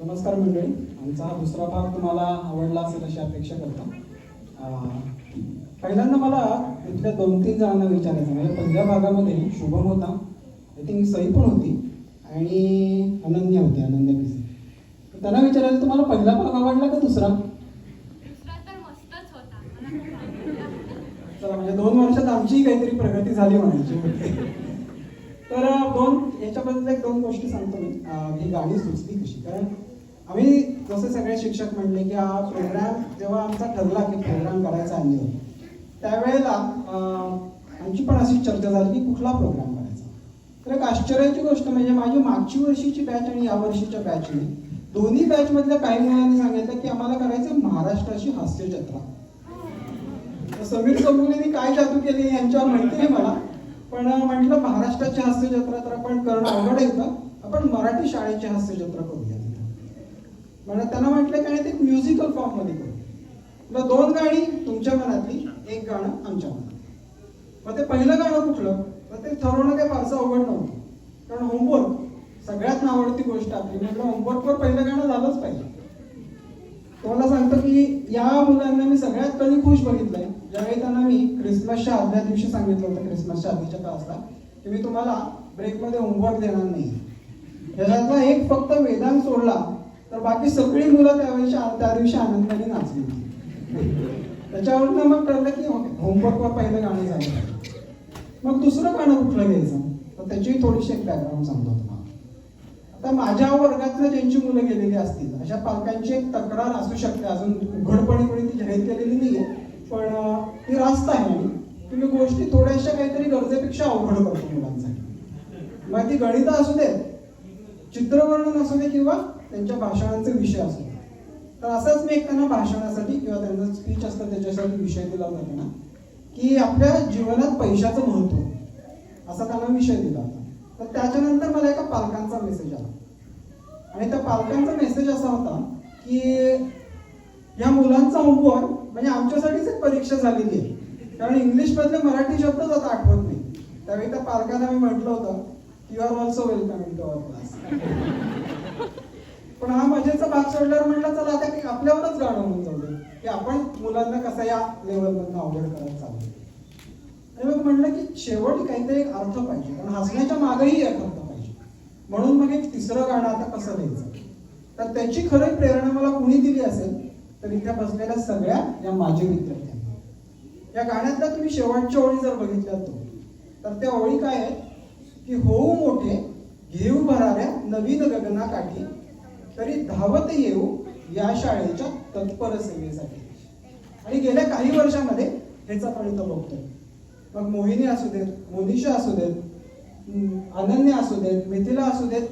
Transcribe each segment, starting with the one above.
नमस्कार मंडळी, आमचा हा दुसरा भाग तुम्हाला आवडला असेल अशी अपेक्षा करतो. पहिल्यांदा मला इथल्या 2-3 जणांना विचारायचं, म्हणजे पहिल्या भागामध्ये शुभम होता, आय थिंक सई पण होती आणि अनन्या होती, अनन्या पिसे. तर त्यांना विचारायचं तुम्हाला पहिला भाग आवडला का दुसरा? दुसरा तर मस्तच होता, मला खूप आवडला. चला, म्हणजे 2 वर्षात आमचीही काहीतरी प्रगती झाली म्हणायची. तर याच्याबद्दल 1-2 गोष्टी सांगतो मी. ही गाणी सुचली कशी, कारण आम्ही जसे सगळे शिक्षक म्हणले की हा प्रोग्राम जेव्हा आमचा ठरला की प्रोग्राम करायचा आहे, त्यावेळेला आमची पण अशी चर्चा झाली की कुठला प्रोग्राम करायचा. तर एक आश्चर्याची गोष्ट म्हणजे माझी मागची वर्षीची बॅच आणि या वर्षीच्या बॅचने दोन्ही बॅचमधल्या काही मुलांनी सांगितलं की आम्हाला करायचं महाराष्ट्राची हास्यजत्रा. समीर कबुलेंनी काय जादू केली यांच्यावर माहिती नाही मला, पण म्हटलं महाराष्ट्राची हास्यजत्रा तर आपण करणं अवघड आहे का, आपण मराठी शाळेची हास्यजत्रा करूया. म्हणजे त्यांना म्हटलं काय ते म्युझिकल फॉर्म मध्ये करू. 2 गाणी तुमच्या मनातली, 1 गाणं आमच्या मनात. मग ते पहिलं गाणं कुठलं, तर ते ठरवणं काही फारसं अवघड नव्हतं, कारण होमवर्क सगळ्यात आवडती गोष्ट आपली. म्हटलं होमवर्कवर पहिलं गाणं झालंच पाहिजे. तुम्हाला सांगतो की या मुलांना मी सगळ्यात कधी खुश बघितलंय ज्यावेळी त्यांना मी क्रिसमसच्या आदल्या दिवशी सांगितलं होतं, क्रिसमसच्या आधीच्या तासला, की मी तुम्हाला ब्रेकमध्ये होमवर्क देणार नाही. याच्यातला एक फक्त वेदांत सोडला तर बाकी सगळी मुलं त्या दिवशी आनंदाने नाचली. त्याच्यावरनं मग कळलं की होमवर्कवर पहिलं गाणं झालं. मग दुसरं गाणं कुठलं घ्यायचं, तर त्याची थोडीशी एक बॅकग्राऊंड सांगतो तुम्हाला. आता माझ्या वर्गातनं ज्यांची मुलं गेलेली असतील अशा पालकांची एक तक्रार असू शकते, अजून उघडपणे कोणी ती जाहीर केलेली नाहीये, पण ती रास्त आहे. आणि तुम्ही गोष्टी थोड्याशा काहीतरी गरजेपेक्षा अवघड करतो मुलांसाठी. मग ती गणित असू देत, चित्रवर्णन असू दे, किंवा त्यांच्या भाषणांचे विषय असू दे. तर असंच मी एक त्यांना भाषणासाठी किंवा त्यांचं स्पीच असतं त्याच्यासाठी विषय दिला होता त्यांना, की आपल्या जीवनात पैशाचं महत्त्व असा त्यांना विषय दिला होता. तर त्याच्यानंतर मला एका पालकांचा मेसेज आला, आणि त्या पालकांचा मेसेज असा होता की या मुलांचा होमवर्क म्हणजे आमच्यासाठीच एक परीक्षा झालेली आहे, कारण इंग्लिशमधले मराठी शब्दच आता आठवत नाही. त्यावेळी त्या पालकांना मी म्हटलं होतं you are also welcome in to our class. पण हा मजेचा भाग सोडल्यावर म्हटलं चला आता की आपल्यावरच गाणं होऊन जाऊ दे की आपण मुलांना कसं या लेवलमधून अवघड करत चालू. आणि मग म्हटलं की शेवटी काहीतरी एक अर्थ पाहिजे, कारण हसण्याच्या मागेही एक अर्थ पाहिजे. म्हणून मग एक तिसरं गाणं आता कसं द्यायचं, तर त्याची खरी प्रेरणा मला कुणी दिली असेल तर इथे बसलेल्या सगळ्या या माजी विद्यार्थ्यांनी. या गाण्यातल्या तुम्ही शेवटच्या ओळी जर बघितल्या तर त्या ओळी काय आहेत की होऊ मोठे घेऊ भराऱ्या नवीन गगनाकाठी, तरी धावत येऊ या शाळेच्या तत्पर सेवेसाठी. आणि गेल्या काही वर्षामध्ये हेच आपण इथं बघतोय. मग मोहिनी असू देत, मोनिशा असू देत, अनन्या असू देत, मिथिला असू देत,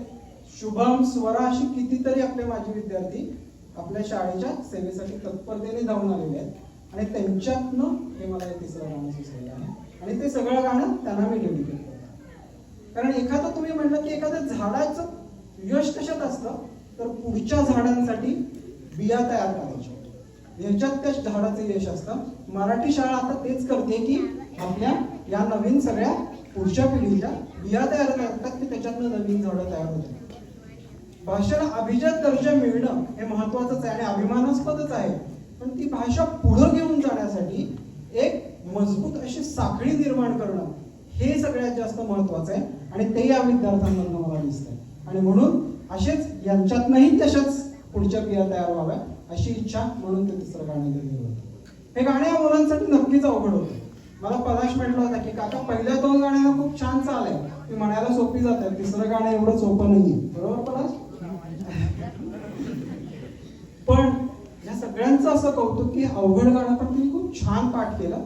शुभम, स्वरा, अशी कितीतरी आपले माजी विद्यार्थी आपल्या शाळेच्या सेवेसाठी तत्परतेने धावून आलेले आहेत. आणि त्यांच्यातनं हे मला एक तिसरं गाणं सुचलेलं आहे, आणि ते सगळं गाणं त्यांना मी डेडिकेट करतो. कारण एखादं तुम्ही म्हटलं की एखाद्या झाडाचं यश कशात असतं, तर पुढच्या झाडांसाठी बिया तयार करायच्या, ह्याच्यात त्या झाडाचं यश असतं. मराठी शाळा आता तेच करते की आपल्या या नवीन सगळ्या पुढच्या पिढीच्या बिया तयार करतात की त्याच्यातनं नवीन झाडं तयार होतात. भाषेला अभिजात दर्जा मिळणं हे महत्वाचंच आहे आणि अभिमानास्पदच आहे, पण ती भाषा पुढे घेऊन जाण्यासाठी एक मजबूत अशी साखळी निर्माण करणं हे सगळ्यात जास्त महत्वाचं आहे, आणि ते या विद्यार्थ्यांमधून मला दिसतंय. आणि म्हणून असेच यांच्यातनंही तशाच पुढच्या बिया तयार व्हाव्या अशी इच्छा म्हणून ते तिसरं गाणं लिहिलं होतं. हे गाणे या मुलांसाठी नक्कीच अवघड होतं. मला पलाश म्हटलं होता की काका पहिल्या 2 गाण्यांना खूप छान चाल आहे, ती म्हणायला सोपी जातात, तिसरं गाणं एवढं सोपं नाहीये, बरोबर पलाश? पण या सगळ्यांचं असं कौतुक की अवघड गाणं पण तुम्ही खूप छान पाठ केलं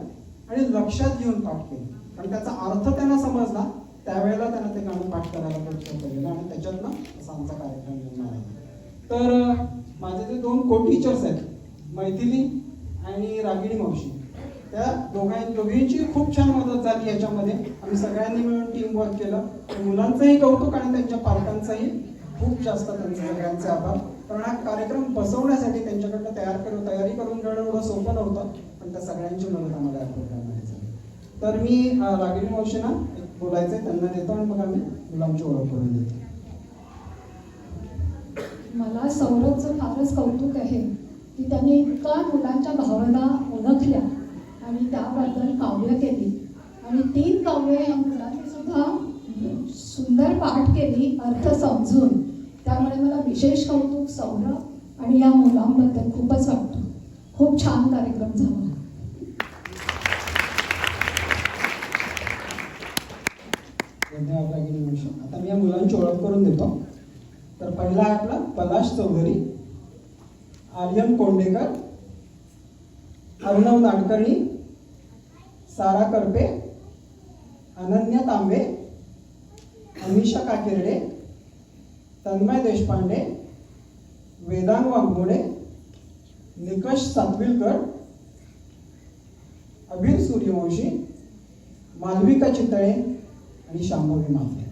आणि लक्षात घेऊन पाठ केलं, आणि त्याचा अर्थ त्यांना समजला. त्यावेळेला त्यांना ते गाणं पाठ करायला प्रयत्न केलेला, आणि त्याच्यातनं असा आमचा कार्यक्रम निर्माण झाला. तर माझे जे 2 को टीचर्स आहेत, मैथिली आणि रागिणी मावशी, त्या दोघींची खूप छान मदत झाली याच्यामध्ये. आम्ही सगळ्यांनी मिळून टीम वर्क केलं. मुलांचंही कौतुक आणि त्यांच्या पालकांचंही खूप जास्त त्यांचे सगळ्यांचे आभार, कारण हा कार्यक्रम बसवण्यासाठी त्यांच्याकडनं तयारी करून घेणं एवढं सोपं नव्हतं, पण त्या सगळ्यांची मदत आम्हाला या प्रोग्राममध्ये झाली. तर मी रागिणी मावशींना बोलायचंय, त्यांना देतो आणि मग आम्ही मुलांची ओळख करून देतो. मला सौरभचं फारच कौतुक आहे की त्याने इतका मुलांच्या भावना ओळखल्या आणि त्याबद्दल काव्य केली आणि 3 काव्य या मुलांनी सुद्धा सुंदर पाठ केली अर्थ समजून. त्यामुळे मला विशेष कौतुक सौरभ आणि या मुलांबद्दल खूपच वाटतं. खूप छान कार्यक्रम झाला. धन्यवाद भगिनी वंश. आता मी या मुलांची ओळख करून देतो. तर पहिला आहे आपला पलाश चौधरी, आर्यन कोंडेकर, अर्णव नाडकर्णी, सारा करपे, अनन्या तांबे, अमिषा काकिर्डे, तन्मय देशपांडे, वेदांग वाघमोडे, निकष सातविलकर, अभिर सूर्यवंशी, मालविका चितळे आणि शांभवी मात्रे.